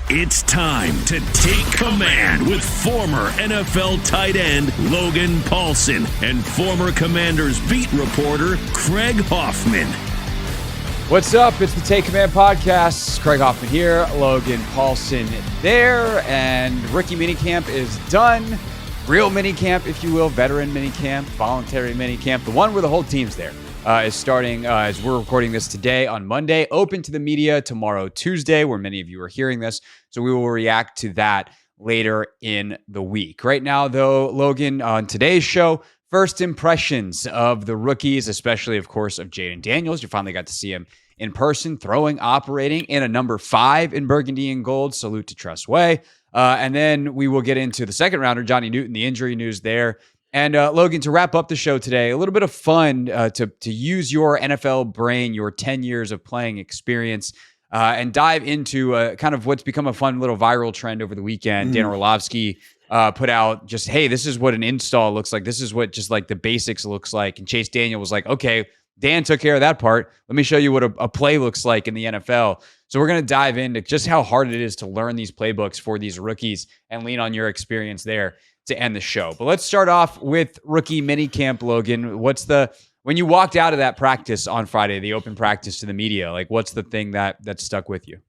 It's time to take command with former NFL tight end Logan Paulsen and former Commanders beat reporter Craig Hoffman. What's up? It's the Take Command Podcast. Craig Hoffman here, Logan Paulsen there, and rookie minicamp is done. Real minicamp, if you will, veteran minicamp, voluntary minicamp, the one where the whole team's there. Is starting as we're recording this today on Monday, open to the media tomorrow, Tuesday, where many of you are hearing this. So we will react to that later in the week. Right now, though, Logan, on today's show, first impressions of the rookies, especially, of course, of Jayden Daniels. You finally got to see him in person, throwing, operating in a number 5 in burgundy and gold. Salute to Tress Way. And then we will get into the second rounder, Johnny Newton, the injury news there. And Logan, to wrap up the show today, a little bit of fun to use your NFL brain, your 10 years of playing experience, and dive into kind of what's become a fun little viral trend over the weekend. Dan Orlovsky put out just, hey, this is what an install looks like. This is what just like the basics looks like. And Chase Daniel was like, okay, Dan took care of that part. Let me show you what a play looks like in the NFL. So we're going to dive into just how hard it is to learn these playbooks for these rookies and lean on your experience there to end the show. But let's start off with rookie minicamp, Logan. When you walked out of that practice on Friday, the open practice to the media, like what's the thing that stuck with you?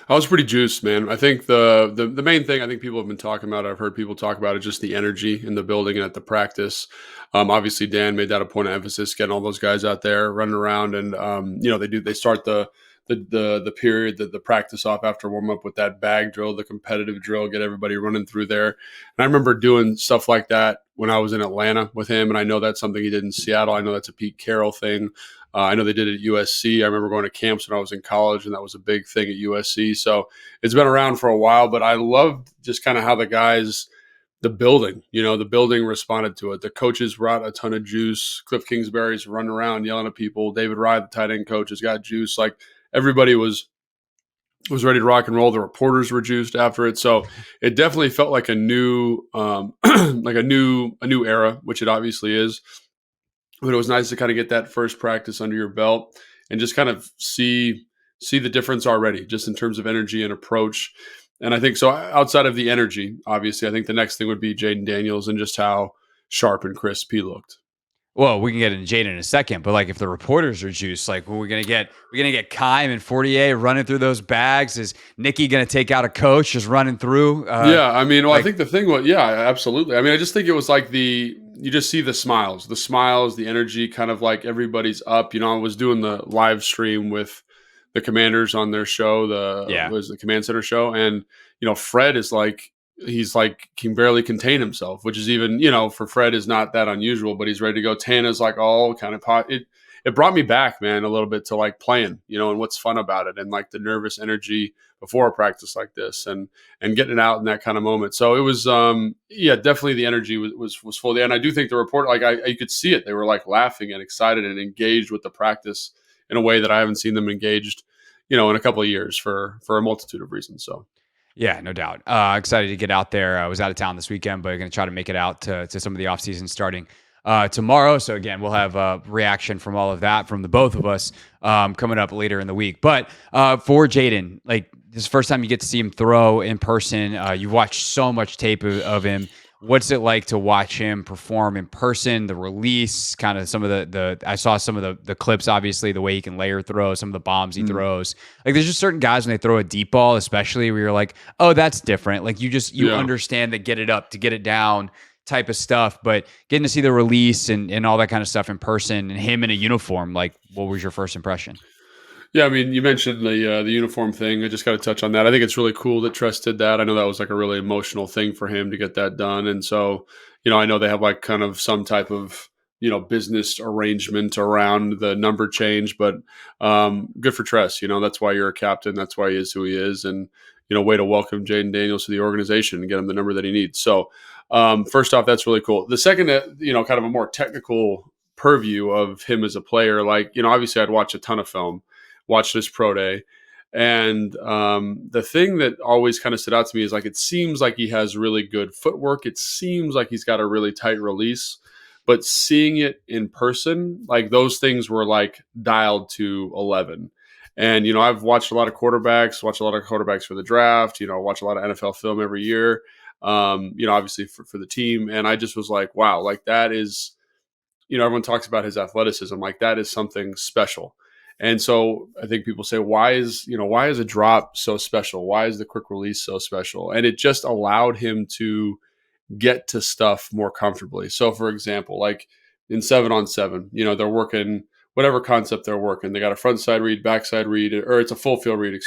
I was pretty juiced, man. I think the main thing I think people have been talking about, I've heard people talk about, is just the energy in the building and at the practice. Obviously, Dan made that a point of emphasis, getting all those guys out there running around, and they start the period, the practice off after warm up with that bag drill, the competitive drill, get everybody running through there. And I remember doing stuff like that when I was in Atlanta with him, and I know that's something he did in Seattle. I know that's a Pete Carroll thing. I know they did it at USC. I remember going to camps when I was in college, and that was a big thing at USC. So it's been around for a while, but I loved just kind of how the building responded to it. The coaches brought a ton of juice. Cliff Kingsbury's running around yelling at people. David Rye, the tight end coach, has got juice. Like everybody was ready to rock and roll. The reporters were juiced after it. So it definitely felt like a new, like a new era, which it obviously is. But it was nice to kind of get that first practice under your belt and just kind of see the difference already, just in terms of energy and approach. And I think so outside of the energy, obviously, I think the next thing would be Jayden Daniels and just how sharp and crisp he looked. Well, we can get into Jayden in a second, but like if the reporters are juiced, like we're gonna get Keim and Fortier running through those bags. Is Nicky gonna take out a coach just running through? I think the thing was, absolutely. I mean, I just think it was like you just see the smiles, the energy, kind of like everybody's up. I was doing the live stream with the Commanders on their show, was the Command Center show, and Fred is like, he's like, can barely contain himself, which is even, for Fred is not that unusual, but he's ready to go. Tana's like all kind of pot. It brought me back, man, a little bit to like playing, and what's fun about it, and like the nervous energy before a practice like this, and getting it out in that kind of moment. So it was, definitely the energy was full there. And I do think the report, like you could see it, they were like laughing and excited and engaged with the practice in a way that I haven't seen them engaged, in a couple of years for a multitude of reasons. So. Yeah, no doubt. Excited to get out there. I was out of town this weekend, but going to try to make it out to some of the offseason starting tomorrow. So again, we'll have a reaction from all of that from the both of us coming up later in the week. But for Jayden, like this is the first time you get to see him throw in person. You've watched so much tape of him. What's it like to watch him perform in person, the release, kind of some of the I saw some of the clips, obviously, the way he can layer throw, some of the bombs he throws. Like there's just certain guys when they throw a deep ball, especially where you're like, oh, that's different. Like you understand that get it up to get it down type of stuff, but getting to see the release and all that kind of stuff in person and him in a uniform, like what was your first impression? Yeah, I mean, you mentioned the uniform thing. I just got to touch on that. I think it's really cool that Tress did that. I know that was like a really emotional thing for him to get that done. And so, I know they have like kind of some type of, business arrangement around the number change, but good for Tress. That's why you're a captain. That's why he is who he is. And, way to welcome Jayden Daniels to the organization and get him the number that he needs. So first off, that's really cool. The second, kind of a more technical purview of him as a player, like, obviously I'd watch a ton of film. Watched his pro day. And the thing that always kind of stood out to me is like, it seems like he has really good footwork. It seems like he's got a really tight release, but seeing it in person, like those things were like dialed to 11. And, I've watched a lot of quarterbacks for the draft, watch a lot of NFL film every year, obviously for the team. And I just was like, wow, like that is, everyone talks about his athleticism, like that is something special. And so I think people say, why is a drop so special? Why is the quick release so special? And it just allowed him to get to stuff more comfortably. So for example, like in 7-on-7, they're working whatever concept they're working. They got a front side read, back side read, or it's a full field read,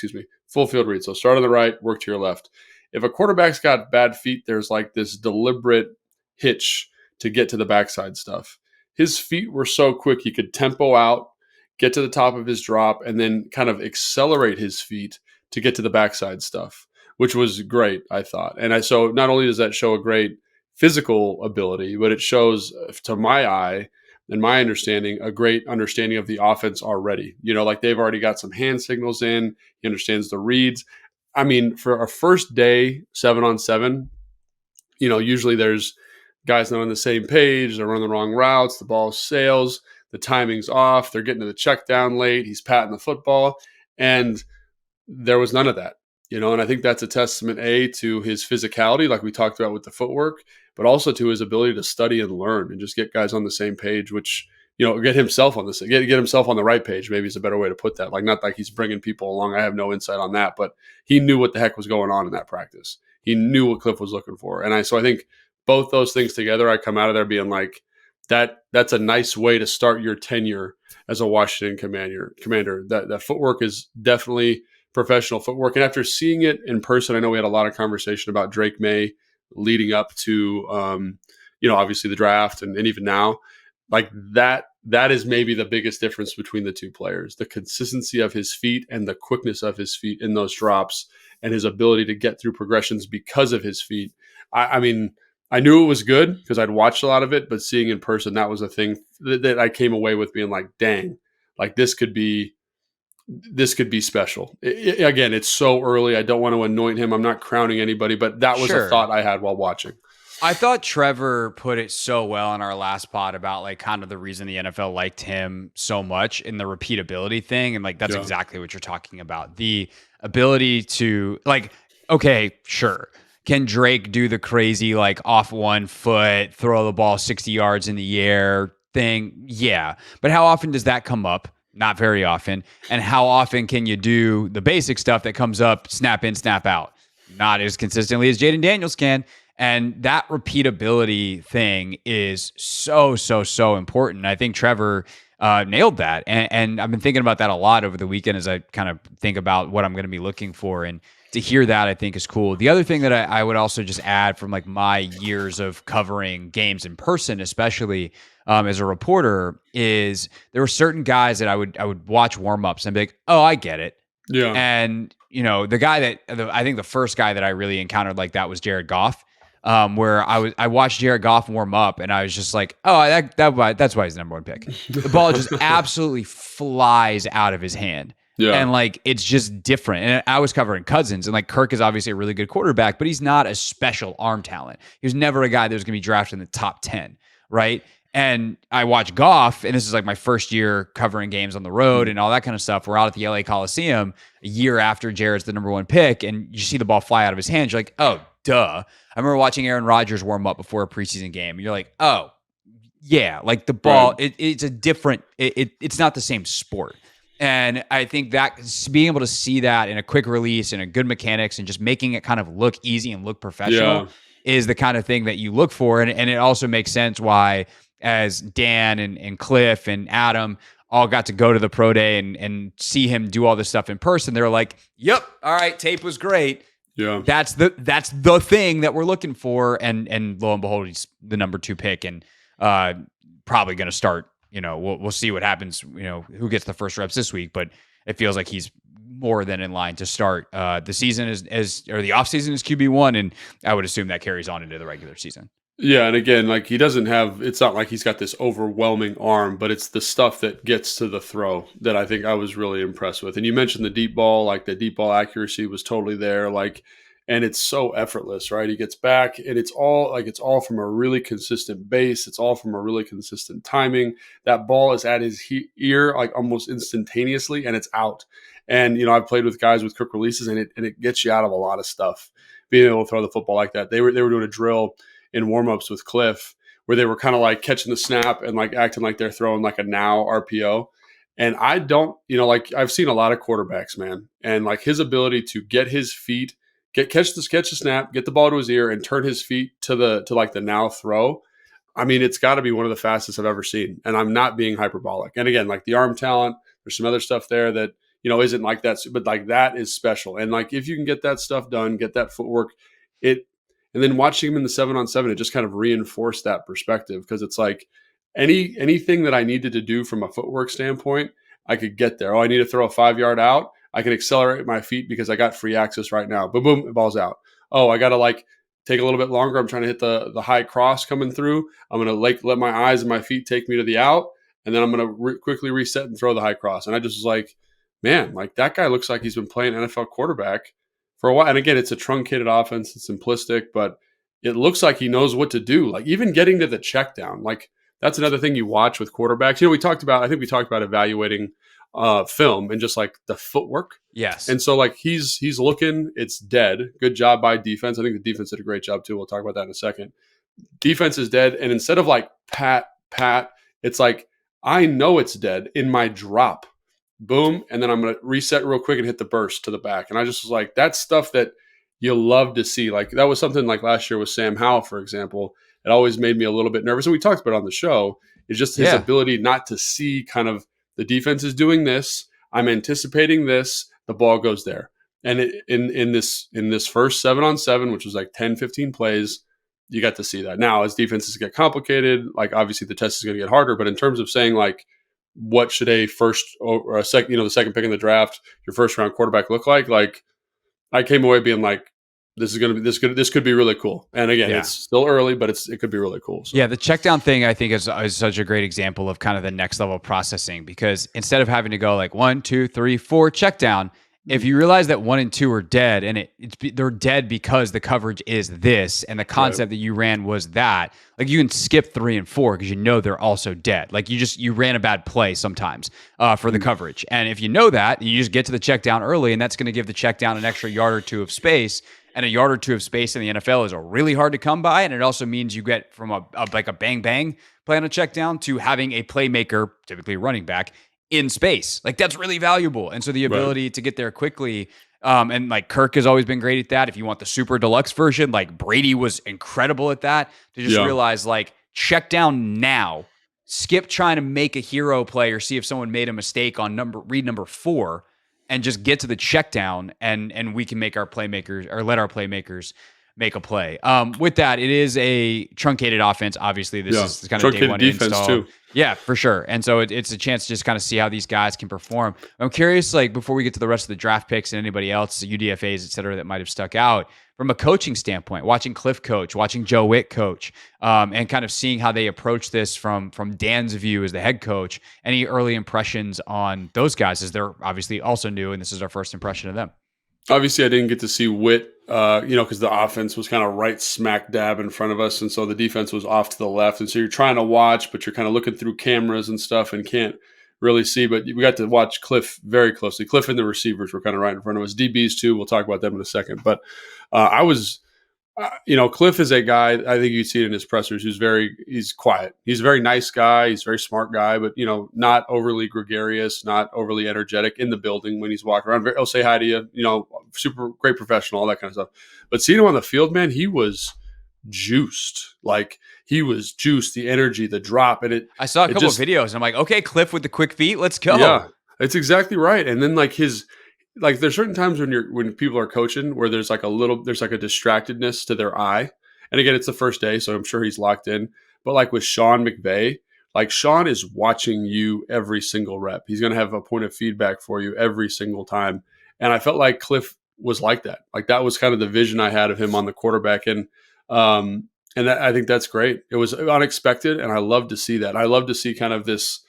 full field read. So start on the right, work to your left. If a quarterback's got bad feet, there's like this deliberate hitch to get to the backside stuff. His feet were so quick, he could tempo out, get to the top of his drop, and then kind of accelerate his feet to get to the backside stuff, which was great, I thought. And so not only does that show a great physical ability, but it shows, to my eye and my understanding, a great understanding of the offense already. Like they've already got some hand signals in. He understands the reads. I mean, for a first day 7-on-7, usually there's guys not on the same page. They're running the wrong routes. The ball sails. The timing's off. They're getting to the check down late. He's patting the football. And there was none of that, and I think that's a testament, to his physicality, like we talked about with the footwork, but also to his ability to study and learn and just get guys on the same page, which, get himself on get himself on the right page, maybe is a better way to put that. Like, not like he's bringing people along. I have no insight on that, but he knew what the heck was going on in that practice. He knew what Cliff was looking for. And so I think both those things together, I come out of there being like, that's a nice way to start your tenure as a Washington commander. That footwork is definitely professional footwork. And after seeing it in person, I know we had a lot of conversation about Drake May leading up to, obviously the draft and even now, like that is maybe the biggest difference between the two players, the consistency of his feet and the quickness of his feet in those drops and his ability to get through progressions because of his feet. I mean, I knew it was good because I'd watched a lot of it, but seeing in person, that was a thing that I came away with being like, dang, like this could be special. Again, it's so early. I don't want to anoint him. I'm not crowning anybody, but that was a thought I had while watching. I thought Trevor put it so well in our last pod about like kind of the reason the NFL liked him so much in the repeatability thing. And like, that's exactly what you're talking about. The ability to like, okay, sure. Can Drake do the crazy, like off 1 foot, throw the ball 60 yards in the air thing? Yeah. But how often does that come up? Not very often. And how often can you do the basic stuff that comes up, snap in, snap out? Not as consistently as Jayden Daniels can. And that repeatability thing is so, so, so important. I think Trevor nailed that. And I've been thinking about that a lot over the weekend as I kind of think about what I'm going to be looking for. And to hear that, I think, is cool. The other thing that I would also just add from like my years of covering games in person, especially as a reporter, is there were certain guys that I would watch warm-ups and be like, oh, I get it. Yeah. And, the guy I think the first guy that I really encountered like that was Jared Goff, where I watched Jared Goff warm up and I was just like, oh, that's why he's the number 1 pick. The ball just absolutely flies out of his hand. Yeah. And like, it's just different. And I was covering Cousins, and like Kirk is obviously a really good quarterback, but he's not a special arm talent. He was never a guy that was going to be drafted in the top 10. Right. And I watch Goff, and this is like my first year covering games on the road and all that kind of stuff. We're out at the LA Coliseum a year after Jared's the number 1 pick, and you see the ball fly out of his hands. You're like, oh, duh. I remember watching Aaron Rodgers warm up before a preseason game, and you're like, oh, yeah, like the ball, it's a different, it's not the same sport. And I think that being able to see that in a quick release and a good mechanics and just making it kind of look easy and look professional is the kind of thing that you look for. And it also makes sense why, as Dan and Cliff and Adam all got to go to the pro day and see him do all this stuff in person, they were like, yep, all right, tape was great. Yeah. That's the thing that we're looking for. And lo and behold, he's the number 2 pick and probably going to start. We'll see what happens, who gets the first reps this week, but it feels like he's more than in line to start the season or the offseason as QB1. And I would assume that carries on into the regular season. Yeah. And again, like it's not like he's got this overwhelming arm, but it's the stuff that gets to the throw that I think I was really impressed with. And you mentioned the deep ball, like the deep ball accuracy was totally there. And it's so effortless, right? He gets back and it's all from a really consistent base. It's all from a really consistent timing. That ball is at his ear, like almost instantaneously, and it's out. And, I've played with guys with quick releases, and it gets you out of a lot of stuff, being able to throw the football like that. They were doing a drill in warmups with Cliff where they were kind of like catching the snap and like acting like they're throwing like a now RPO. And I don't, like I've seen a lot of quarterbacks, man, and like his ability to get his feet, catch the snap, get the ball to his ear, and turn his feet to like the now throw. I mean, it's got to be one of the fastest I've ever seen, and I'm not being hyperbolic. And again, like the arm talent, there's some other stuff there that isn't like that, but like that is special. And like if you can get that stuff done, get that footwork, and then watching him in the 7-on-7, it just kind of reinforced that perspective, because it's like anything that I needed to do from a footwork standpoint, I could get there. Oh, I need to throw a 5-yard out. I can accelerate my feet because I got free access right now. Boom, boom, the ball's out. Oh, I got to like take a little bit longer. I'm trying to hit the high cross coming through. I'm going to let my eyes and my feet take me to the out, and then I'm going to quickly reset and throw the high cross. And I just was like, man, like that guy looks like he's been playing NFL quarterback for a while. And again, it's a truncated offense. It's simplistic, but it looks like he knows what to do. Like even getting to the check down, like that's another thing you watch with quarterbacks. I think we talked about evaluating film and just like the footwork. Yes. And so like he's looking, it's dead. Good job by defense. I think the defense did a great job too. We'll talk about that in a second. Defense is dead. And instead of like pat, it's like, I know it's dead in my drop. Boom. And then I'm going to reset real quick and hit the burst to the back. And I just was like, that's stuff that you love to see. Like that was something like last year with Sam Howell, for example. It always made me a little bit nervous. And we talked about it on the show. It's just his ability not to see kind of the defense is doing this. I'm anticipating this. The ball goes there. And in this first 7-on-7, which was like 10, 15 plays, you got to see that. Now, as defenses get complicated, like obviously the test is going to get harder. But in terms of saying like, what should a first or a second, the second pick in the draft, your first round quarterback look like? Like I came away being like, this could be really cool. And again, it's still early, but it could be really cool. So. Yeah, the check down thing I think is such a great example of kind of the next level processing, because instead of having to go like 1, 2, 3, 4 check down, if you realize that 1 and 2 are dead, and they're dead because the coverage is this, and the concept that you ran was that, like you can skip 3 and 4 because they're also dead. Like you ran a bad play sometimes for the coverage, and if you know that, you just get to the check down early, and that's going to give the check down an extra yard or two of space. And a yard or two of space in the NFL is really hard to come by, and it also means you get from a bang bang play on a check down to having a playmaker, typically a running back, in space. Like that's really valuable. And so the ability to get there quickly, and like Kirk has always been great at that. If you want the super deluxe version, like Brady was incredible at that, to just realize like check down now, skip trying to make a hero play or see if someone made a mistake on read number 4, and just get to the check down, and we can make our playmakers, or let our playmakers make a play. With that, it is a truncated offense. Obviously, this is kind of day one defense install. too. Yeah, for sure. And so it's a chance to just kind of see how these guys can perform. I'm curious, like before we get to the rest of the draft picks and anybody else, UDFAs, et cetera, that might have stuck out from a coaching standpoint, watching Cliff coach, watching Joe Witt coach, and kind of seeing how they approach this from Dan's view as the head coach. Any early impressions on those guys, as they're obviously also new, and this is our first impression of them? Obviously, I didn't get to see Witt, because the offense was kind of right smack dab in front of us. And so the defense was off to the left. And so you're trying to watch, but you're kind of looking through cameras and stuff and can't really see. But we got to watch Cliff very closely. Cliff and the receivers were kind of right in front of us. DBs too. We'll talk about them in a second. But Cliff is a guy, I think you'd see it in his pressers, he's quiet. He's a very nice guy. He's a very smart guy, but, not overly gregarious, not overly energetic in the building when he's walking around. He'll say hi to you, super great professional, all that kind of stuff. But seeing him on the field, man, he was juiced. Like he was juiced, the energy, the drop. And I saw a couple of videos and I'm like, okay, Cliff with the quick feet, let's go. Yeah, it's exactly right. And then there's certain times when people are coaching where there's like a distractedness to their eye. And again, it's the first day, so I'm sure he's locked in. But like with Sean McVay, like Sean is watching you every single rep. He's going to have a point of feedback for you every single time. And I felt like Cliff was like that. Like that was kind of the vision I had of him on the quarterback. And I think that's great. It was unexpected, and I love to see that. I love to see kind of this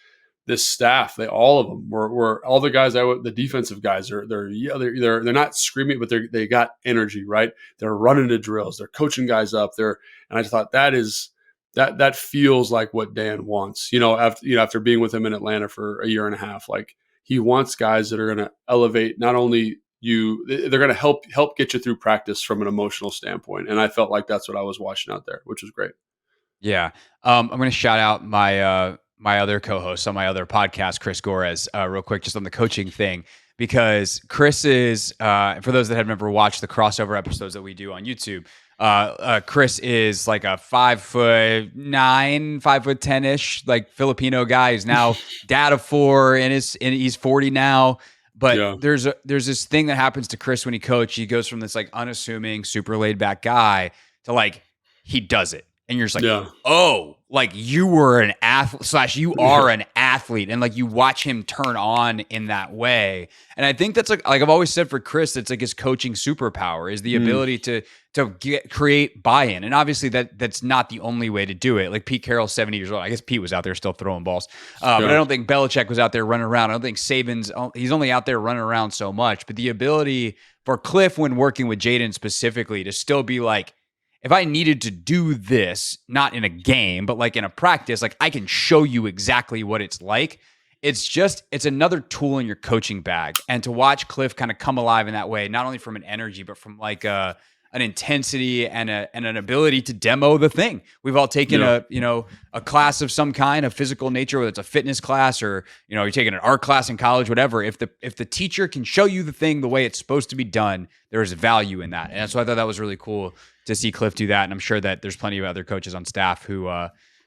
staff. All of them were all the guys. The defensive guys they're not screaming, but they got energy, right? They're running to drills. They're coaching guys up there, and I thought that feels like what Dan wants. After being with him in Atlanta for a year and a half, like he wants guys that are going to elevate not only you, they're going to help get you through practice from an emotional standpoint. And I felt like that's what I was watching out there, which was great. Yeah. I'm going to shout out my other co-host on my other podcast, Chris Gorez, real quick, just on the coaching thing, because Chris is, for those that have never watched the crossover episodes that we do on YouTube, Chris is like a 5'9", 5'10" like Filipino guy. He's now dad of 4 and he's 40 now. But there's this thing that happens to Chris when he coaches. He goes from this like unassuming, super laid back guy to like, he does it. And you're just like, oh, like you were an athlete / you are an athlete. And like you watch him turn on in that way. And I think that's like I've always said for Chris, that's like his coaching superpower is the ability to create buy-in. And obviously that's not the only way to do it. Like Pete Carroll's 70 years old. I guess Pete was out there still throwing balls. But I don't think Belichick was out there running around. I don't think Saban's, he's only out there running around so much. But the ability for Cliff when working with Jayden specifically to still be like, if I needed to do this, not in a game, but like in a practice, like I can show you exactly what it's like. It's another tool in your coaching bag. And to watch Cliff kind of come alive in that way, not only from an energy, but from like an intensity and an ability to demo the thing. We've all taken a class of some kind of physical nature, whether it's a fitness class or, you're taking an art class in college, whatever. If the teacher can show you the thing the way it's supposed to be done, there's value in that. And so I thought that was really cool to see Cliff do that. And I'm sure that there's plenty of other coaches on staff who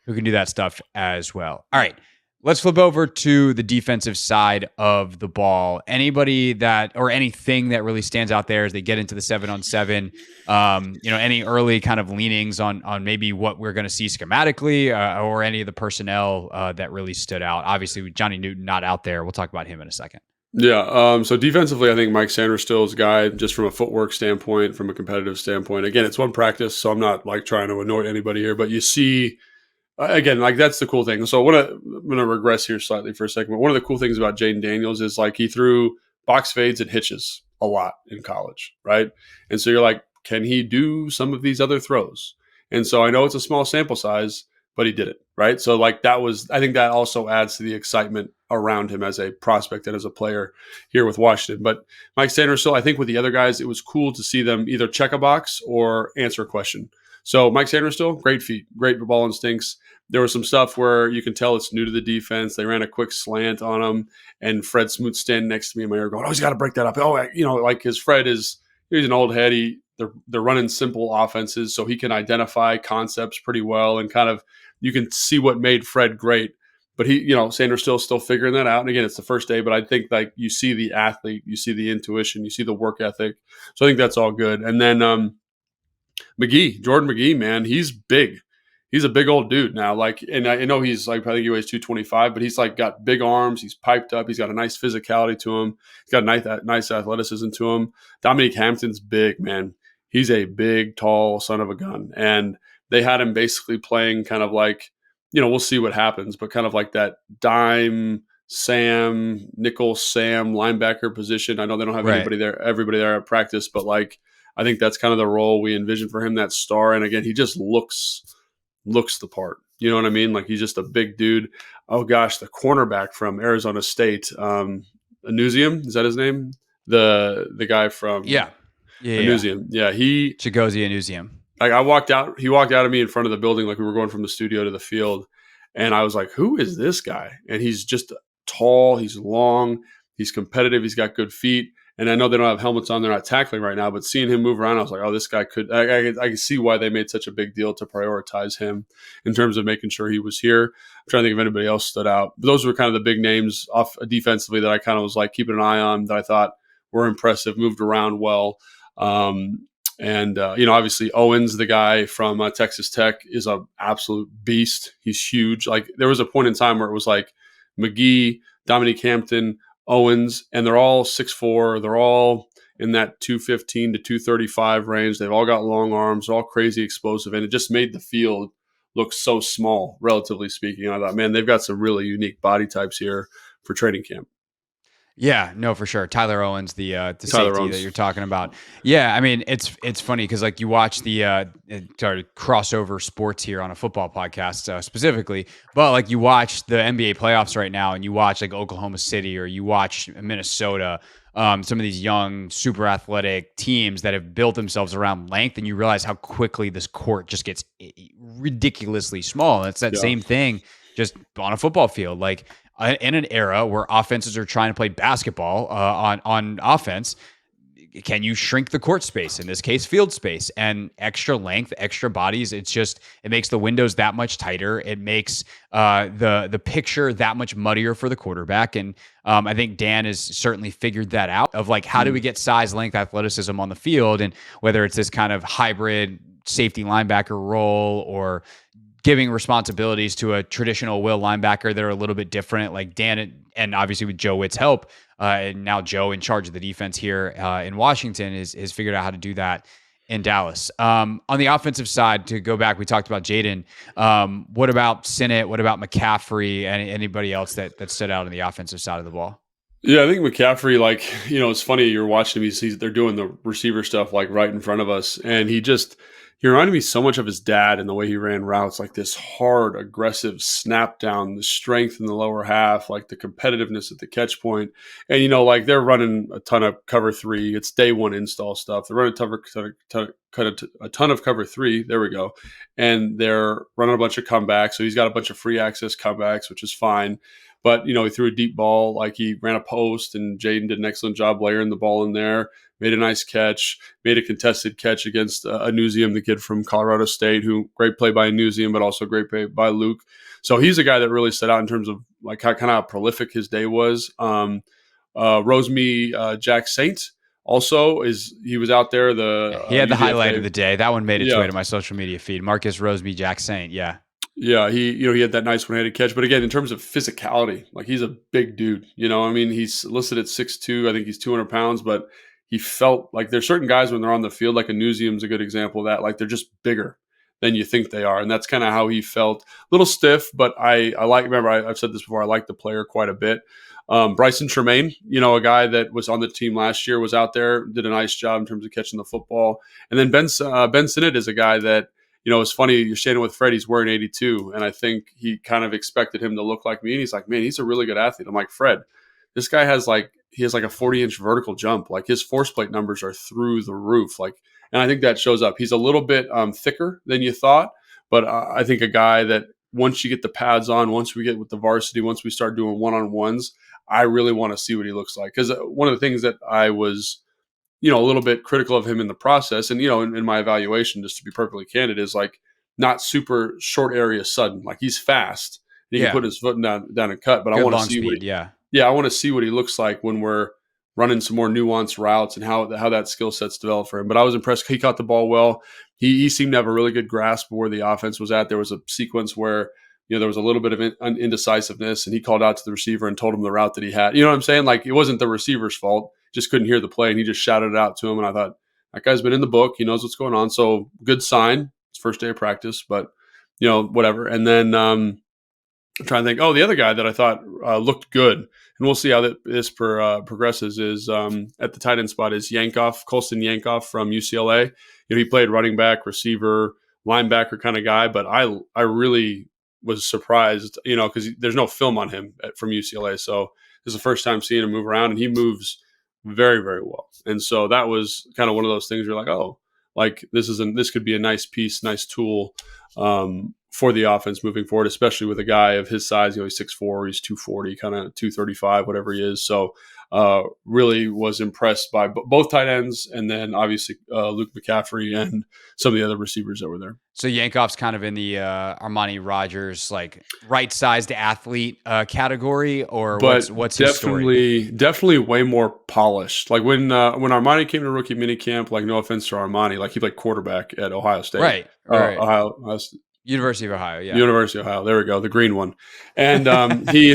can do that stuff as well. All right, let's flip over to the defensive side of the ball. Anybody or anything that really stands out there as they get into the 7-on-7, any early kind of leanings on maybe what we're going to see schematically or any of the personnel that really stood out. Obviously, with Johnny Newton not out there, we'll talk about him in a second. Yeah. So defensively, I think Mike Sanders still is a guy just from a footwork standpoint, from a competitive standpoint. Again, it's one practice, so I'm not like trying to annoy anybody here, but you see, again, like that's the cool thing. So I'm going to regress here slightly for a second. But one of the cool things about Jayden Daniels is like he threw box fades and hitches a lot in college, right? And so you're like, can he do some of these other throws? And so I know it's a small sample size, but he did it, right? So like I think that also adds to the excitement around him as a prospect and as a player here with Washington. But Mike Sanders still, I think with the other guys, it was cool to see them either check a box or answer a question. So Mike Sanders still, great feet, great ball instincts. There was some stuff where you can tell it's new to the defense. They ran a quick slant on him, and Fred Smoot standing next to me in my ear going, oh, he's got to break that up. Oh, like his Fred he's an old head. They're running simple offenses, so he can identify concepts pretty well and kind of you can see what made Fred great. But Sanders still figuring that out. And again, it's the first day, but I think like you see the athlete, you see the intuition, you see the work ethic. So I think that's all good. And then Jordan McGee, man, he's big. He's a big old dude now. Like, and I know he's like, I think he weighs 225, but he's like got big arms. He's piped up. He's got a nice physicality to him. He's got nice athleticism to him. Dominique Hampton's big, man. He's a big, tall son of a gun. And they had him basically playing kind of like, we'll see what happens, but kind of like that dime Sam, nickel Sam linebacker position. I know they don't have everybody there at practice, but like I think that's kind of the role we envision for him, that star. And again, he just looks the part. You know what I mean? Like he's just a big dude. Oh gosh, the cornerback from Arizona State, Anusium, is that his name? The guy from Anusium. Yeah, Chigozie Anusium. Like he walked out of me in front of the building, like we were going from the studio to the field. And I was like, who is this guy? And he's just tall. He's long. He's competitive. He's got good feet. And I know they don't have helmets on. They're not tackling right now, but seeing him move around, I was like, oh, this guy I can see why they made such a big deal to prioritize him in terms of making sure he was here. I'm trying to think if anybody else stood out. But those were kind of the big names off defensively that I kind of was like keeping an eye on that I thought were impressive, moved around well. And obviously Owens, the guy from Texas Tech, is an absolute beast. He's huge. Like there was a point in time where it was like McGee, Dominique Hampton, Owens, and they're all 6'4". They're all in that 215 to 235 range. They've all got long arms. They're all crazy explosive. And it just made the field look so small, relatively speaking. And I thought, man, they've got some really unique body types here for training camp. Yeah, no, for sure. Tyler Owens, the Tyler safety that Owens. you're talking about. Yeah, I mean, it's funny because like you watch the sorry, crossover sports here on a football podcast specifically, but like you watch the NBA playoffs right now, and you watch like Oklahoma City or you watch Minnesota, some of these young, super athletic teams that have built themselves around length, and you realize how quickly this court just gets ridiculously small. And it's that Yeah. same thing just on a football field, like in an era where offenses are trying to play basketball on offense, can you shrink the court space, in this case field space, and extra length, extra bodies? It makes the windows that much tighter. It makes the picture that much muddier for the quarterback. And I think Dan has certainly figured that out, of like, how do we get size, length, athleticism on the field? And whether it's this kind of hybrid safety linebacker role or giving responsibilities to a traditional will linebacker that are a little bit different, like Dan, and obviously with Joe Witt's help, and now Joe in charge of the defense here in Washington is figured out how to do that in Dallas. On the offensive side, to go back, we talked about Jayden. What about Sinnott? What about McCaffrey? And anybody else that stood out on the offensive side of the ball? Yeah, I think McCaffrey, like, it's funny, you're watching him, they're doing the receiver stuff like right in front of us. And he reminded me so much of his dad in the way he ran routes, like this hard, aggressive snap down, the strength in the lower half, like the competitiveness at the catch point. And, like they're running a ton of cover three. It's day one install stuff. They're running a ton of cover three. There we go. And they're running a bunch of comebacks. So he's got a bunch of free access comebacks, which is fine. But, he threw a deep ball, like he ran a post, and Jayden did an excellent job layering the ball in there, made a nice catch, made a contested catch against Anusium, the kid from Colorado State, who great play by Anusium, but also great play by Luke. So he's a guy that really stood out in terms of like how prolific his day was. Rosemy Jack Saint also he was out there. He had the highlight of the day. That one made its way Yeah. to my social media feed. Marcus Roseby, Jack Saint. Yeah. Yeah, he had that nice one-handed catch. But again, in terms of physicality, like he's a big dude. He's listed at 6'2". I think he's 200 pounds, but he felt like there's certain guys when they're on the field, like Anusium's a good example of that. Like they're just bigger than you think they are, and that's kind of how he felt. A little stiff, but I like. Remember, I've said this before. I like the player quite a bit. Bryson Tremaine, a guy that was on the team last year, was out there, did a nice job in terms of catching the football. And then Ben Sinnott is a guy that. It's funny, you're standing with Fred, he's wearing 82, and I think he kind of expected him to look like me, and he's like, man, he's a really good athlete. I'm like, Fred, this guy has like a 40-inch vertical jump. Like his force plate numbers are through the roof. Like, and I think that shows up. He's a little bit thicker than you thought, but I think a guy that once you get the pads on, once we get with the varsity, once we start doing one-on-ones, I really want to see what he looks like. Because one of the things that I was a little bit critical of him in the process. And, in my evaluation, just to be perfectly candid, is like not super short area sudden. Like he's fast. He can put his foot down and cut, but I want to see I want to see what he looks like when we're running some more nuanced routes and how that skill set's developed for him. But I was impressed. He caught the ball well. He seemed to have a really good grasp of where the offense was at. There was a sequence where, there was a little bit of indecisiveness, and he called out to the receiver and told him the route that he had. You know what I'm saying? Like it wasn't the receiver's fault. Just couldn't hear the play, and he just shouted it out to him. And I thought, that guy's been in the book. He knows what's going on. So good sign. It's first day of practice, but whatever. And then I'm trying to think. Oh, the other guy that I thought looked good, and we'll see how this progresses. Is at the tight end spot is Colston Yankoff from UCLA. He played running back, receiver, linebacker kind of guy, but I really was surprised, because there's no film on him from UCLA. So this is the first time seeing him move around, and he moves very, very well. And so that was kind of one of those things where you're like, oh, like this could be a nice piece, nice tool for the offense moving forward, especially with a guy of his size. He's 6'4", he's 240, kind of 235, whatever he is. So really was impressed by both tight ends, and then obviously Luke McCaffrey and some of the other receivers that were there. So Yankoff's kind of in the Armani Rogers, like right-sized athlete category, or what's his story? Definitely way more polished. Like when Armani came to rookie minicamp, like no offense to Armani, like he played quarterback at Ohio State, right? Ohio University of Ohio, yeah. University of Ohio. There we go, the green one. And he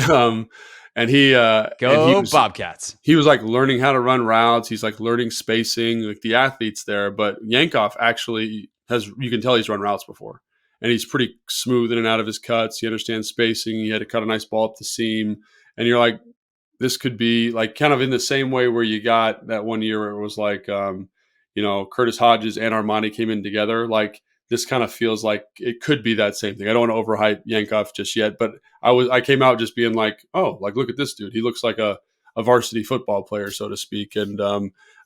Bobcats. He was like learning how to run routes. He's like learning spacing, like the athletes there. But Yankoff actually you can tell he's run routes before, and he's pretty smooth in and out of his cuts. He understands spacing. He had to cut a nice ball up the seam, and you're like, this could be like kind of in the same way where you got that one year where it was like, Curtis Hodges and Armani came in together. Like this kind of feels like it could be that same thing. I don't want to overhype Yankov just yet, but I came out just being like, oh, like look at this dude. He looks like a varsity football player, so to speak. And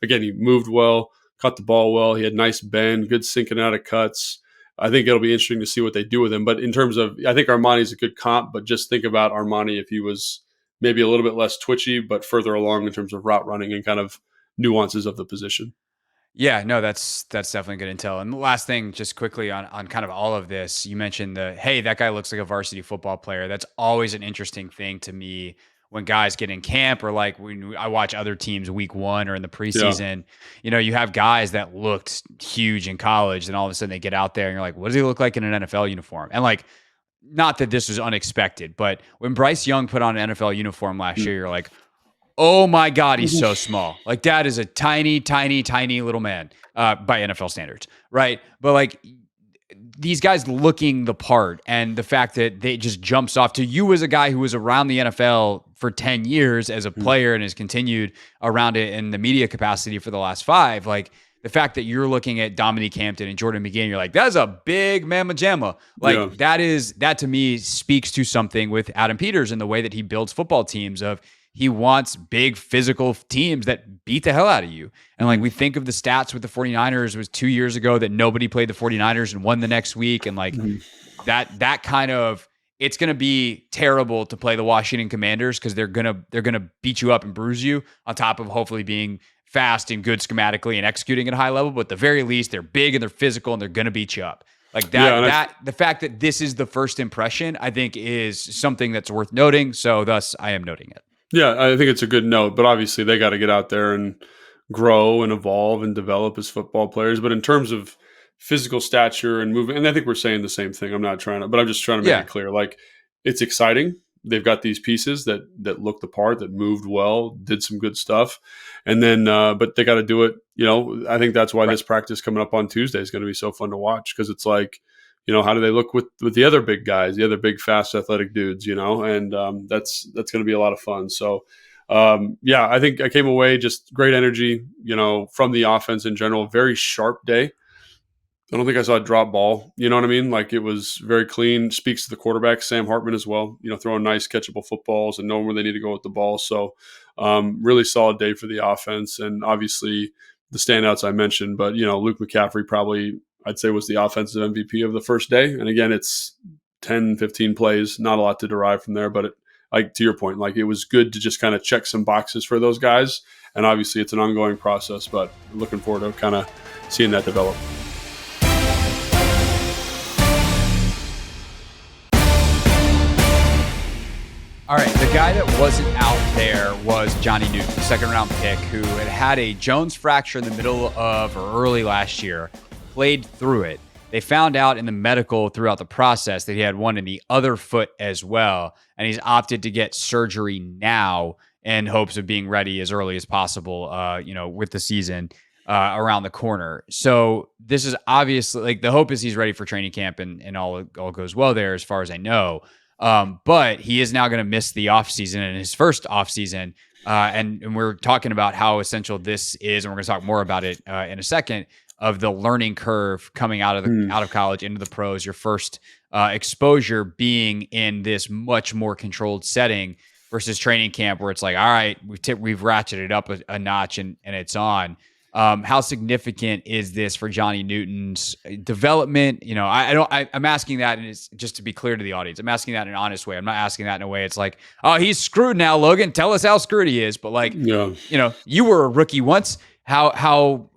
again, he moved well, caught the ball well. He had nice bend, good sinking out of cuts. I think it'll be interesting to see what they do with him. But in terms of, I think Armani's a good comp, but just think about Armani if he was maybe a little bit less twitchy, but further along in terms of route running and kind of nuances of the position. Yeah, no, that's definitely good intel. And the last thing, just quickly on kind of all of this, you mentioned hey, that guy looks like a varsity football player. That's always an interesting thing to me when guys get in camp or like when I watch other teams week one or in the preseason. You know, you have guys that looked huge in college, and all of a sudden they get out there and you're like, what does he look like in an NFL uniform? And like, not that this was unexpected, but when Bryce Young put on an NFL uniform last year, you're like, oh my God, he's so small. Like that is a tiny, tiny, tiny little man by NFL standards, right? But like these guys looking the part, and the fact that they just jumps off to you as a guy who was around the NFL for 10 years as a player and has continued around it in the media capacity for the last 5, like the fact that you're looking at Dominique Hampton and Jordan McGinn, you're like, that's a big mamma jamma. Like that to me speaks to something with Adam Peters and the way that he builds football teams of, he wants big physical teams that beat the hell out of you. And like we think of the stats with the 49ers, it was 2 years ago that nobody played the 49ers and won the next week. And like that kind of, it's going to be terrible to play the Washington Commanders because they're going to beat you up and bruise you on top of hopefully being fast and good schematically and executing at a high level. But at the very least, they're big and they're physical and they're going to beat you up. Like that, the fact that this is the first impression, I think is something that's worth noting. So thus I am noting it. Yeah, I think it's a good note, but obviously they got to get out there and grow and evolve and develop as football players. But in terms of physical stature and movement, and I think we're saying the same thing. I'm just trying to make it clear. Like it's exciting. They've got these pieces that look the part, that moved well, did some good stuff, and then but they got to do it. You know, I think that's why this practice coming up on Tuesday is going to be so fun to watch because it's like, you know, how do they look with the other big guys, the other big, fast, athletic dudes, you know, and that's going to be a lot of fun. So, I think I came away just great energy, you know, from the offense in general, very sharp day. I don't think I saw a drop ball. You know what I mean? Like it was very clean. Speaks to the quarterback, Sam Hartman as well, you know, throwing nice catchable footballs and knowing where they need to go with the ball. So really solid day for the offense. And obviously the standouts I mentioned, but, you know, Luke McCaffrey probably I'd say was the offensive MVP of the first day. And again, it's 10, 15 plays, not a lot to derive from there, but like to your point, like it was good to just kind of check some boxes for those guys. And obviously it's an ongoing process, but looking forward to kind of seeing that develop. All right, the guy that wasn't out there was Johnny Newton, second-round pick, who had a Jones fracture in the middle of or early last year, played through it. They found out in the medical throughout the process that he had one in the other foot as well, and he's opted to get surgery now in hopes of being ready as early as possible, with the season around the corner. So this is obviously, like, the hope is he's ready for training camp and all goes well there as far as I know. But he is now going to miss the offseason and his first offseason. And we're talking about how essential this is, and we're going to talk more about it in a second, of the learning curve coming out of college into the pros, your first exposure being in this much more controlled setting versus training camp where it's like, all right, we've ratcheted up a notch and it's on. How significant is this for Johnny Newton's development? You know, I'm asking that, and it's just to be clear to the audience. I'm asking that in an honest way. I'm not asking that in a way it's like, oh, he's screwed now, Logan. Tell us how screwed he is. But like, you know, you were a rookie once. How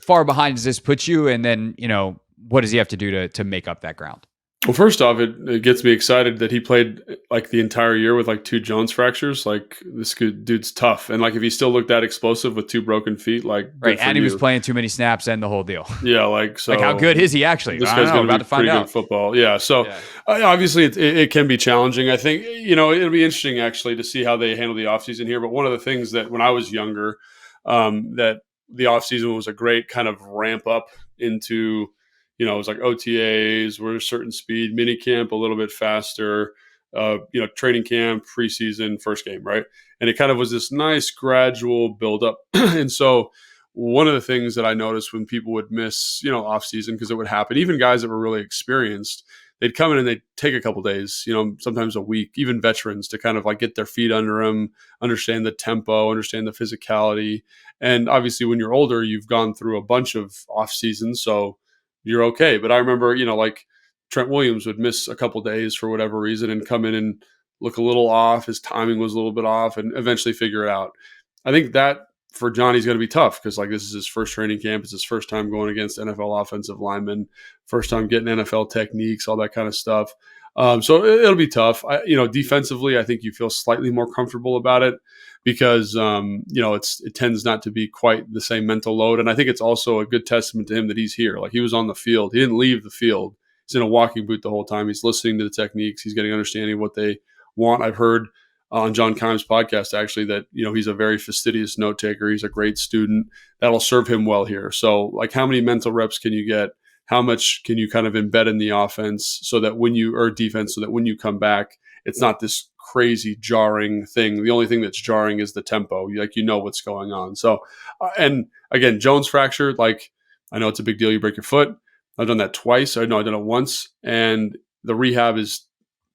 far behind does this put you? And then, you know, what does he have to do to make up that ground? Well, first off, it gets me excited that he played like the entire year with like 2 Jones fractures. Like this dude's tough, and like if he still looked that explosive with 2 broken feet, like right, and he was playing too many snaps and the whole deal. Yeah, like so. Like how good is he actually? This guy's going to be pretty good football. Yeah, so obviously it can be challenging. I think it'll be interesting actually to see how they handle the offseason here. But one of the things that when I was younger, that the offseason was a great kind of ramp up into. It was like OTAs were a certain speed, minicamp a little bit faster, training camp, preseason, first game, right? And it kind of was this nice gradual buildup. And so one of the things that I noticed when people would miss, off season, because it would happen, even guys that were really experienced, they'd come in and they'd take a couple days, sometimes a week, even veterans, to kind of like get their feet under them, understand the tempo, understand the physicality. And obviously when you're older, you've gone through a bunch of off seasons, so you're okay. But I remember, like Trent Williams would miss a couple days for whatever reason and come in and look a little off. His timing was a little bit off and eventually figure it out. I think that for Johnny's going to be tough because this is his first training camp. It's his first time going against NFL offensive linemen, first time getting NFL techniques, all that kind of stuff. So it'll be tough. Defensively, I think you feel slightly more comfortable about it because, it tends not to be quite the same mental load. And I think it's also a good testament to him that he's here. Like he was on the field. He didn't leave the field. He's in a walking boot the whole time. He's listening to the techniques. He's getting understanding of what they want. I've heard on John Keim's podcast, actually, that, he's a very fastidious note taker. He's a great student. That'll serve him well here. So how many mental reps can you get? How much can you kind of embed in the offense defense so that when you come back, it's not this crazy jarring thing. The only thing that's jarring is the tempo. What's going on. So, and again, Jones fracture, I know it's a big deal. You break your foot. I've done that twice. I've done it once. And the rehab is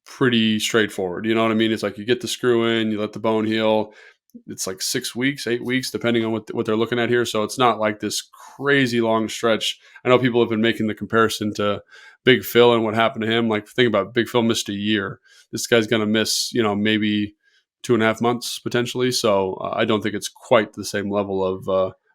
pretty straightforward. You know what I mean? It's you get the screw in, you let the bone heal. It's 6 weeks, 8 weeks, depending on what they're looking at here. So it's not this crazy long stretch. I know people have been making the comparison to Big Phil and what happened to him. Think about Big Phil missed a year. This guy's going to miss, maybe 2.5 months potentially. So I don't think it's quite the same level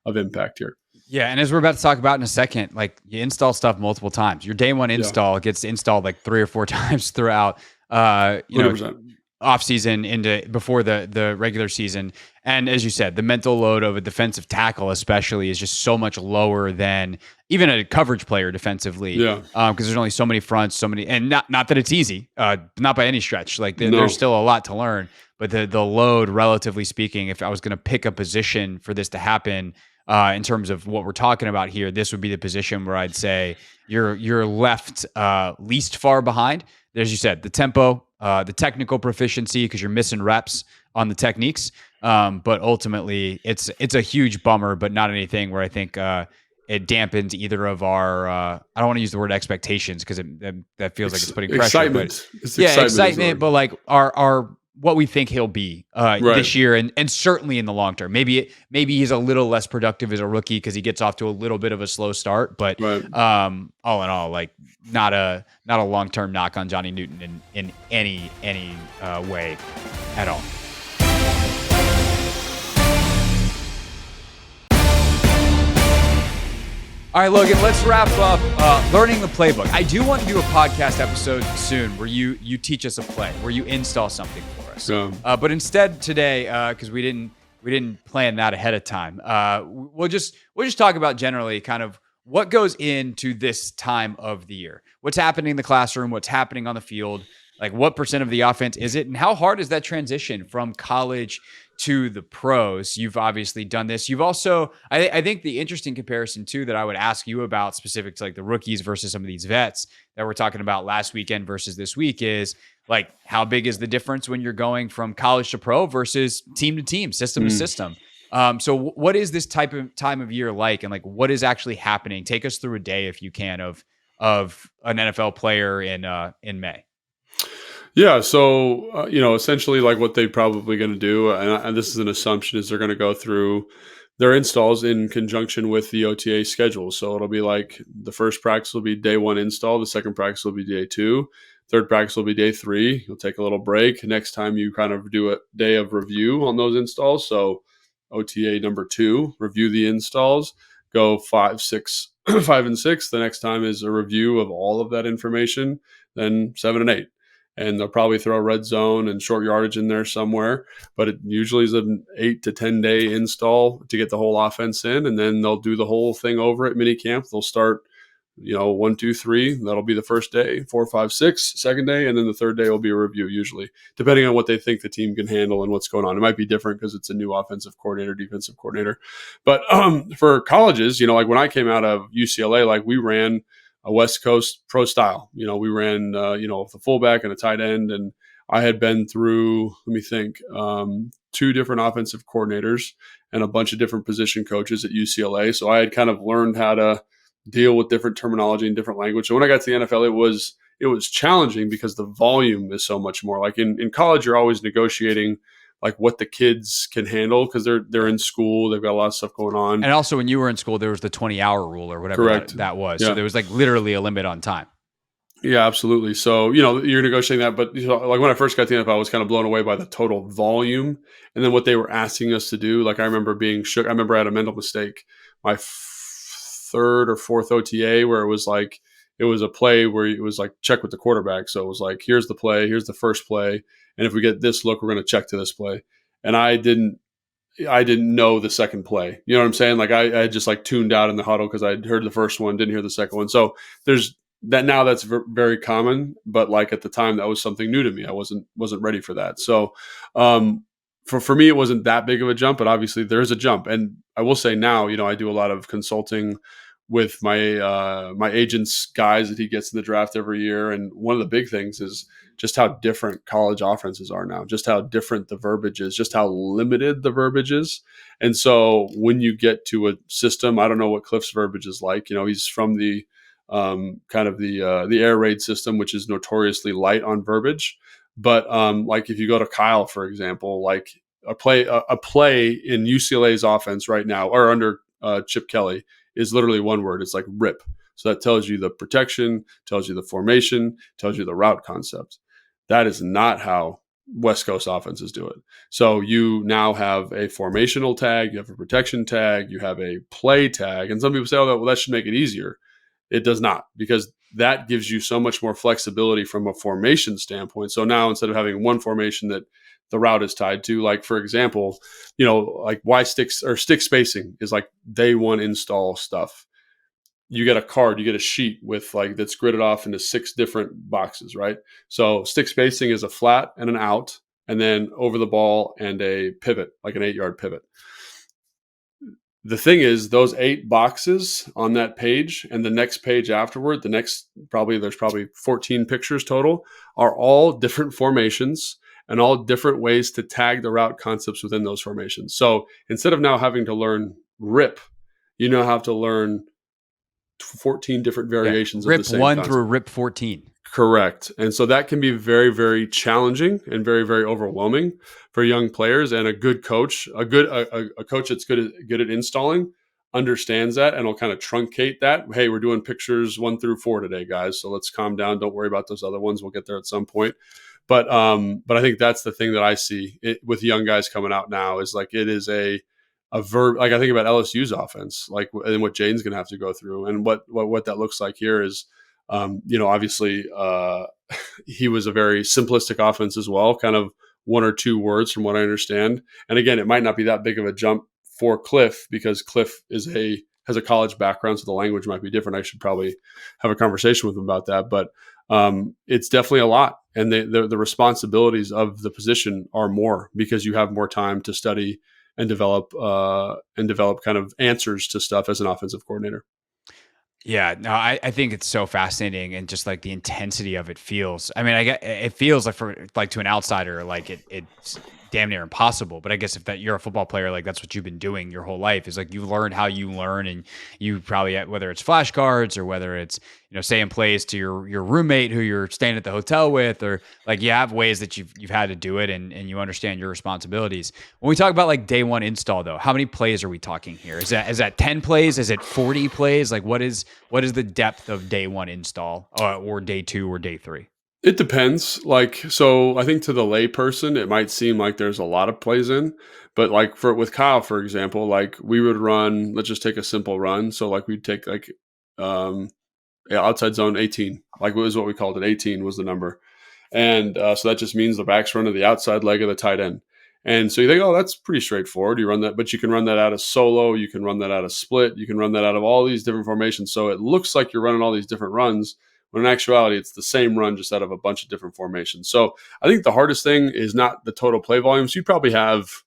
of impact here. Yeah, and as we're about to talk about in a second, you install stuff multiple times. Your day one install gets installed 3 or 4 times throughout, 100%. Off season into before the regular season. And as you said, the mental load of a defensive tackle especially is just so much lower than even a coverage player defensively. Yeah. Because there's only so many fronts, and not that it's easy, not by any stretch. There's still a lot to learn, but the load, relatively speaking, if I was going to pick a position for this to happen, in terms of what we're talking about here, this would be the position where I'd say you're left least far behind. As you said, the tempo, the technical proficiency, because you're missing reps on the techniques. But ultimately, it's a huge bummer, but not anything where I think it dampens either of our. I don't want to use the word expectations because that feels like it's putting pressure. Excitement. Excitement, but our what we think he'll be this year and certainly in the long term. Maybe he's a little less productive as a rookie because he gets off to a little bit of a slow start, but all in all, not a long-term knock on Johnny Newton in any way at all. All right, Logan, let's wrap up learning the playbook. I do want to do a podcast episode soon where you teach us a play, where you install something for us. Yeah. But instead today, because we didn't plan that ahead of time, we'll just talk about generally kind of what goes into this time of the year. What's happening in the classroom, what's happening on the field, what % of the offense is it, and how hard is that transition from college to the pros? You've obviously done this. You've also, I think the interesting comparison too that I would ask you about specific to the rookies versus some of these vets that we're talking about last weekend versus this week is how big is the difference when you're going from college to pro versus team to team, system to system? So what is this time of year like, and what is actually happening? Take us through a day, if you can, of an NFL player in May. Yeah. So, essentially what they're probably going to do, and this is an assumption, is they're going to go through their installs in conjunction with the OTA schedule. So it'll be the first practice will be day 1 install. The second practice will be day 2. Third practice will be day 3. You'll take a little break. Next time you kind of do a day of review on those installs. So OTA number 2, review the installs, go 5, 6, 5 and 6. The next time is a review of all of that information, then 7 and 8. And they'll probably throw red zone and short yardage in there somewhere. But it usually is an 8 to 10 day install to get the whole offense in. And then they'll do the whole thing over at minicamp. They'll start, 1, 2, 3. That'll be the first day. 4, 5, 6, second day. And then the third day will be a review, usually, depending on what they think the team can handle and what's going on. It might be different because it's a new offensive coordinator, defensive coordinator. But for colleges, when I came out of UCLA, we ran a West Coast pro style. We ran, the fullback and a tight end. And I had been through, let me think, 2 different offensive coordinators and a bunch of different position coaches at UCLA. So I had kind of learned how to deal with different terminology and different language. So when I got to the NFL, it was challenging because the volume is so much more. Like in college, you're always negotiating like what the kids can handle because they're in school, they've got a lot of stuff going on. And also, when you were in school, there was the 20-hour rule or whatever Correct. that was. Yeah. So there was like literally a limit on time. Yeah, absolutely. So, you're negotiating that, but like when I first got to the NFL, I was kind of blown away by the total volume and then what they were asking us to do. Like I remember being shook. I remember I had a mental mistake my third or fourth OTA where it was a play where it was like check with the quarterback. So it was like, here's the play, here's the first play. And if we get this look, we're going to check to this play. And I didn't know the second play. You know what I'm saying? Like I had just like tuned out in the huddle because I heard the first one, didn't hear the second one. So there's that now that's very common, but like at the time that was something new to me. I wasn't ready for that. So for me, it wasn't that big of a jump, but obviously there is a jump. And I will say now, I do a lot of consulting with my my agent's guys that he gets in the draft every year. And one of the big things is just how different college offenses are now, just how different the verbiage is, just how limited the verbiage is. And so when you get to a system, I don't know what Cliff's verbiage is like. He's from the kind of the air raid system, which is notoriously light on verbiage. But like if you go to Kyle, for example, like a play in UCLA's offense right now, or under Chip Kelly, is literally one word. It's like rip. So that tells you the protection, tells you the formation, tells you the route concept. That is not how West Coast offenses do it. So you now have a formational tag, you have a protection tag, you have a play tag. And some people say, oh, well, that should make it easier. It does not, because that gives you so much more flexibility from a formation standpoint. So now instead of having one formation that the route is tied to, like for example, like stick spacing is like day one install stuff. You get a card, you get a sheet with like that's gridded off into 6 different boxes, right? So stick spacing is a flat and an out, and then over the ball and a pivot, like an 8-yard pivot. The thing is, those 8 boxes on that page and the next page afterward, there's probably 14 pictures total, are all different formations and all different ways to tag the route concepts within those formations. So instead of now having to learn rip, you now have to learn 14 different variations of the same Rip 1 concept. through Rip 14. Correct. And so that can be very, very challenging and very, very overwhelming for young players. And a good coach, a coach that's good at installing, understands that and will kind of truncate that. Hey, we're doing pictures 1 through 4 today, guys. So let's calm down. Don't worry about those other ones. We'll get there at some point. But I think that's the thing that I see with young guys coming out now is like it is a verb. Like I think about LSU's offense, like and what Jayden's going to have to go through, and what that looks like here is. Obviously, he was a very simplistic offense as well, kind of 1 or 2 words from what I understand. And again, it might not be that big of a jump for Cliff because Cliff has a college background, so the language might be different. I should probably have a conversation with him about that. But it's definitely a lot, and the responsibilities of the position are more because you have more time to study and develop kind of answers to stuff as an offensive coordinator. Yeah, no, I think it's so fascinating, and just like the intensity of it feels. I mean, it feels like to an outsider, like it's damn near impossible. But I guess if you're a football player, like that's what you've been doing your whole life, is like you learn how you learn, and you probably, whether it's flashcards or whether it's saying plays to your roommate who you're staying at the hotel with, or like you have ways that you've had to do it, and you understand your responsibilities. When we talk about like day one install, though, how many plays are we talking here? Is that 10 plays? Is it 40 plays? Like what is the depth of day one install, or day 2 or day 3? It depends. Like, so I think to the lay person, it might seem like there's a lot of plays in, but like with Kyle, for example, like we would run, let's just take a simple run. So like we'd take like, outside zone 18, like it was what we called it. 18 was the number. And so that just means the backs run to the outside leg of the tight end. And so you think, oh, that's pretty straightforward. You run that, but you can run that out of solo. You can run that out of split. You can run that out of all these different formations. So it looks like you're running all these different runs, when in actuality, it's the same run, just out of a bunch of different formations. So I think the hardest thing is not the total play volumes. You probably have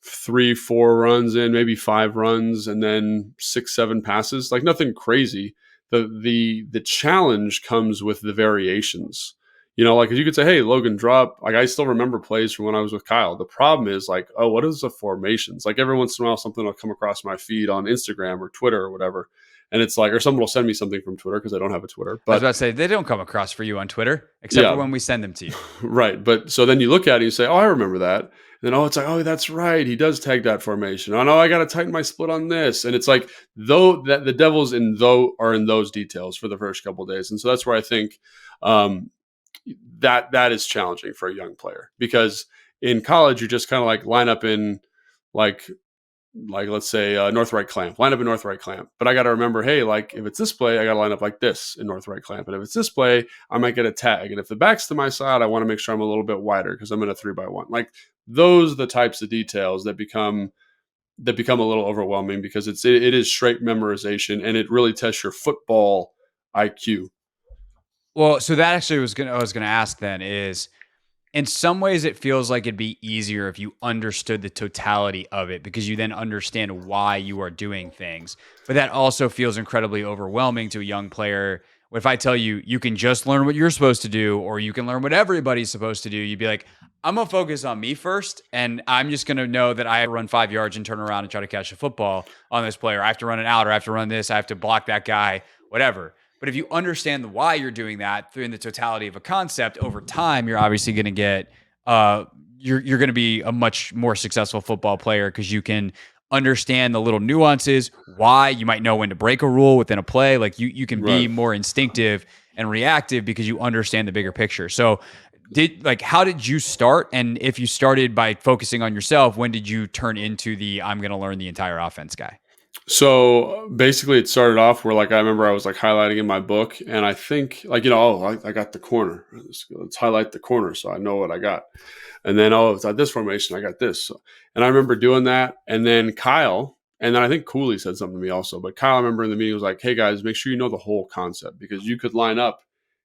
3, 4 runs in, maybe 5 runs, and then 6, 7 passes. Like nothing crazy. The challenge comes with the variations. Like you could say, hey, Logan, drop. Like I still remember plays from when I was with Kyle. The problem is like, oh, what is the formations? Like every once in a while, something will come across my feed on Instagram or Twitter or whatever. And it's like, or someone will send me something from Twitter because I don't have a Twitter. I was But about to say, they don't come across for you on Twitter, except for yeah, when we send them to you. right. But so then you look at it and you say, oh, I remember that. And then, oh, it's like, oh, that's right. He does tag that formation. Oh, no, I got to tighten my split on this. And it's like, though that the devils are in those details for the first couple of days. And so that's where I think um, that is challenging for a young player, because in college, you just kind of like line up in like let's say north right clamp, line up in north right clamp. But I got to remember, hey, like if it's this play, I got to line up like this in north right clamp. And if it's this play, I might get a tag. And if the back's to my side, I want to make sure I'm a little bit wider because I'm in a 3x1. Like those are the types of details that become a little overwhelming, because it is straight memorization, and it really tests your football IQ. Well, so that actually I was gonna ask then is, in some ways it feels like it'd be easier if you understood the totality of it, because you then understand why you are doing things. But that also feels incredibly overwhelming to a young player. If I tell you you can just learn what you're supposed to do, or you can learn what everybody's supposed to do, you'd be like, I'm gonna focus on me first, and I'm just gonna know that I have to run 5 yards and turn around and try to catch a football on this player. I have to run it out, or I have to run this, I have to block that guy, whatever. But if you understand the why you're doing that through in the totality of a concept, over time, you're obviously going to get you're going to be a much more successful football player, because you can understand the little nuances, why you might know when to break a rule within a play. Like you can be Right. more instinctive and reactive because you understand the bigger picture. So how did you start? And if you started by focusing on yourself, when did you turn into the I'm going to learn the entire offense guy? So basically, it started off where, like, I remember I was like highlighting in my book, and I think, like, I got the corner. Let's highlight the corner so I know what I got. And then, oh, it's at this formation, I got this. And I remember doing that. And then Kyle, and then I think Cooley said something to me also. But Kyle, I remember in the meeting was like, hey guys, make sure you know the whole concept, because you could line up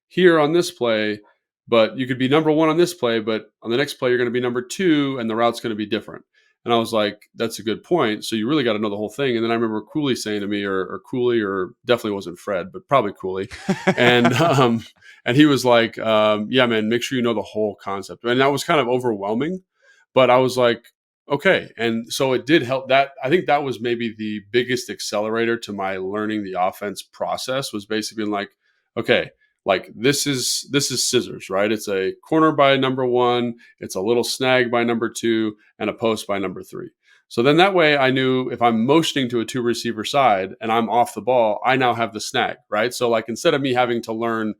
here on this play, but you could be number one on this play, but on the next play, you're going to be number two, and the route's going to be different. And I was like, that's a good point. So you really got to know the whole thing. And then I remember Cooley saying to me, or Cooley, or definitely wasn't Fred, but probably Cooley. And he was like, yeah, man, make sure you know the whole concept. And that was kind of overwhelming, but I was like, okay. And so it did help. That I think that was maybe the biggest accelerator to my learning the offense process, was basically being like, okay, like this is scissors, right? It's a corner by number one, it's a little snag by number two, and a post by number three. So then that way I knew if I'm motioning to a two receiver side and I'm off the ball, I now have the snag, right? So like instead of me having to learn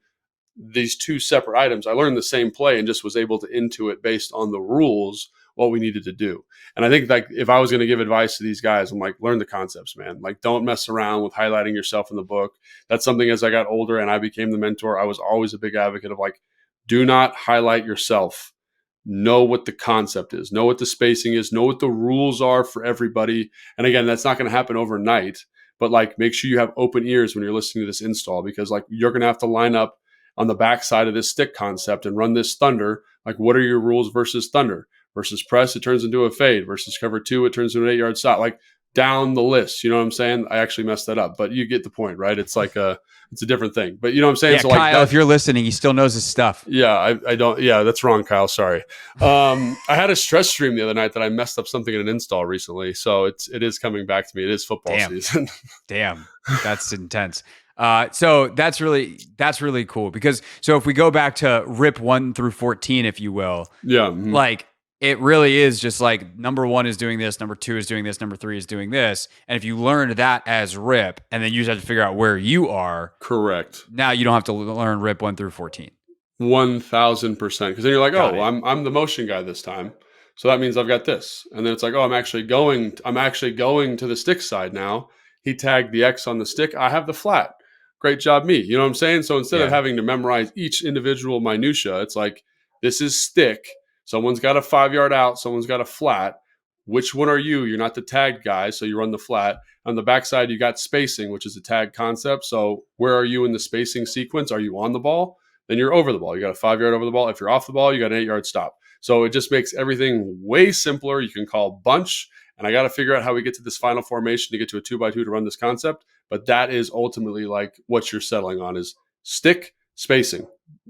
these two separate items, I learned the same play and just was able to intuit based on the rules what we needed to do. And I think like if I was going to give advice to these guys, I'm like, learn the concepts, man. Like don't mess around with highlighting yourself in the book. That's something as I got older and I became the mentor, I was always a big advocate of like, do not highlight yourself. Know what the concept is, know what the spacing is, know what the rules are for everybody. And again, that's not going to happen overnight, but like make sure you have open ears when you're listening to this install, because like you're going to have to line up on the backside of this stick concept and run this thunder. Like what are your rules versus thunder? Versus press, it turns into a fade. Versus cover two, it turns into an 8-yard stop. Like down the list, you know what I'm saying? I actually messed that up, but you get the point, right? It's like it's a different thing. But you know what I'm saying? Yeah, So Kyle, like if you're listening, he still knows his stuff. Yeah, I don't. Yeah, that's wrong, Kyle. Sorry. I had a stress stream the other night that I messed up something in an install recently, so it is coming back to me. It is football season. Damn, that's intense. So that's really cool, because so if we go back to RIP 1 through 14, if you will, Yeah. like it really is just like number one is doing this, number two is doing this, number three is doing this. And if you learned that as RIP, and then you just have to figure out where you are, Correct. now you don't have to learn RIP 1 through 14. 1,000%. Because then you're like, Got oh, it. I'm the motion guy this time, so that means I've got this. And then it's like, oh, I'm actually going to the stick side now. He tagged the X on the stick. I have the flat. Great job, me. You know what I'm saying? So instead of having to memorize each individual minutia, it's like, this is stick. Someone's got a 5-yard out. Someone's got a flat. Which one are you? You're not the tagged guy, so you run the flat. On the backside, you got spacing, which is a tag concept. So where are you in the spacing sequence? Are you on the ball? Then you're over the ball. You got a 5-yard over the ball. If you're off the ball, you got an 8-yard stop. So it just makes everything way simpler. You can call bunch, and I got to figure out how we get to this final formation to get to a 2x2 to run this concept. But that is ultimately like what you're settling on is stick spacing,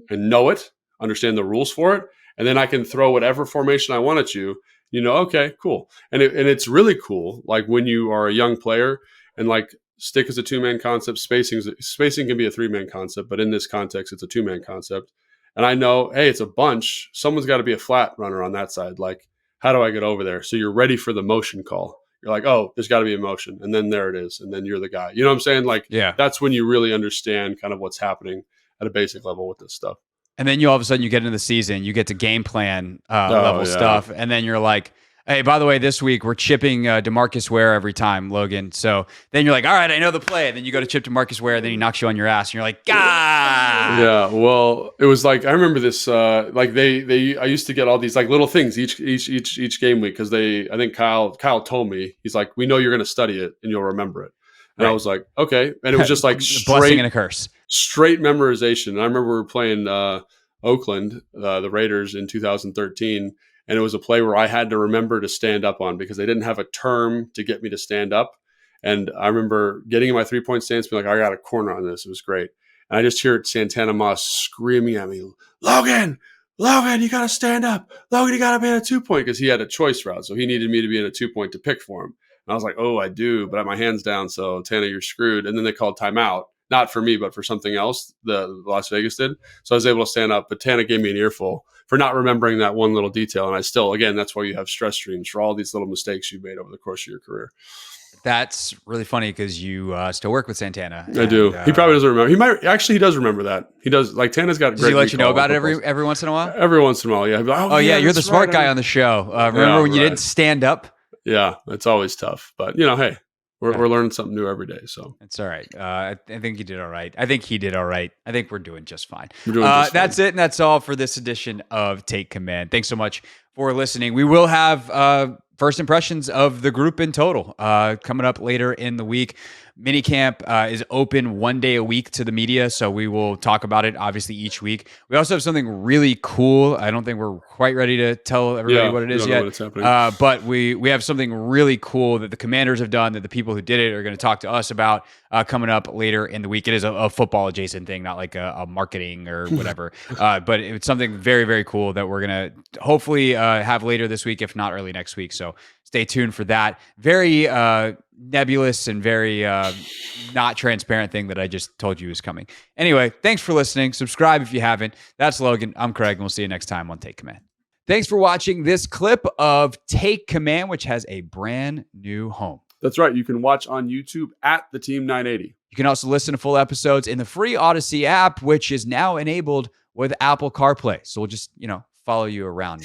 and know it. understand the rules for it, and then I can throw whatever formation I want at you. Okay, cool. And it's really cool. Like when you are a young player and like stick is a 2-man concept, spacing can be a 3-man concept, but in this context, it's a 2-man concept. And I know, hey, it's a bunch. Someone's got to be a flat runner on that side. Like, how do I get over there? So you're ready for the motion call. You're like, oh, there's got to be a motion. And then there it is. And then you're the guy. You know what I'm saying? Like, that's when you really understand kind of what's happening at a basic level with this stuff. And then all of a sudden you get into the season, you get to game plan level stuff. And then you're like, hey, by the way, this week we're chipping DeMarcus Ware every time, Logan. So then you're like, all right, I know the play. And then you go to chip DeMarcus Ware, and then he knocks you on your ass, and you're like, ah. Yeah, well, it was like I remember this. Like I used to get all these like little things each game week because I think Kyle told me, he's like, we know you're going to study it and you'll remember it. And I was like, okay. And it was just like blessing and a curse, straight memorization. And I remember we were playing Oakland, the Raiders in 2013. And it was a play where I had to remember to stand up on because they didn't have a term to get me to stand up. And I remember getting in my 3-point stance, being like, I got a corner on this. It was great. And I just hear Santana Moss screaming at me, Logan, you got to stand up. Logan, you got to be in a 2-point, because he had a choice route. So he needed me to be in a 2-point to pick for him. And I was like, oh, I do, but I have my hands down. So Tana, you're screwed. And then they called timeout, not for me, but for something else the Las Vegas did. So I was able to stand up, but Tana gave me an earful for not remembering that one little detail. And I still, again, that's why you have stress streams for all these little mistakes you've made over the course of your career. That's really funny because you still work with Santana. I do. He probably doesn't remember. He does remember that. He does. Like Tana's got great. Does he let you know about it every once in a while? Every once in a while, yeah. Like, oh yeah, you're the smart guy on the show. Remember when you didn't stand up? Yeah, it's always tough. But hey, we're learning something new every day. So it's all right. I think you did all right. I think he did all right. I think we're doing just fine. That's it, and that's all for this edition of Take Command. Thanks so much for listening. We will have first impressions of the group in total coming up later in the week. Minicamp is open 1 day a week to the media, so we will talk about it obviously each week. We also have something really cool. I don't think we're quite ready to tell everybody what it is yet, but we have something really cool that the Commanders have done that the people who did it are going to talk to us about coming up later in the week. It is a football adjacent thing, not like a marketing or whatever, but it's something very, very cool that we're going to hopefully have later this week, if not early next week. So stay tuned for that. Very nebulous and very not transparent thing that I just told you is coming. Anyway, thanks for listening. Subscribe if you haven't. That's Logan. I'm Craig, and we'll see you next time on Take Command. Thanks for watching this clip of Take Command, which has a brand new home. That's right. You can watch on YouTube at the Team 980. You can also listen to full episodes in the free Odyssey app, which is now enabled with Apple CarPlay. So we'll just, follow you around.